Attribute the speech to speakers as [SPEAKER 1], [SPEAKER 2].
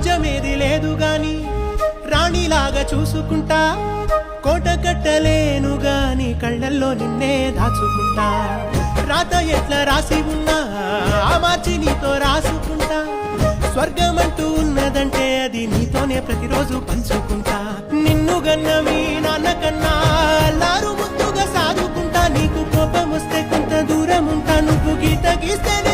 [SPEAKER 1] రాజ్యమేది లేదు గాని రాణిలాగా చూసుకుంటా, కోట కట్టలేను గాని కళ్ళల్లో నిన్నే దాచుకుంటా. రాత ఎట్లా రాసి ఉన్నా ఆ మార్చి నీతో రాసుకుంటా. స్వర్గమంటూ ఉన్నదంటే అది నీతోనే ప్రతిరోజు పంచుకుంటా. నిన్ను గన్న మీ నాన్న కన్నా అల్లారు ముద్దుగా సాదుకుంటా. నీకు కోపం వస్తే కొంత దూరం ఉంటా, నువ్వు గీత గీస్తేనే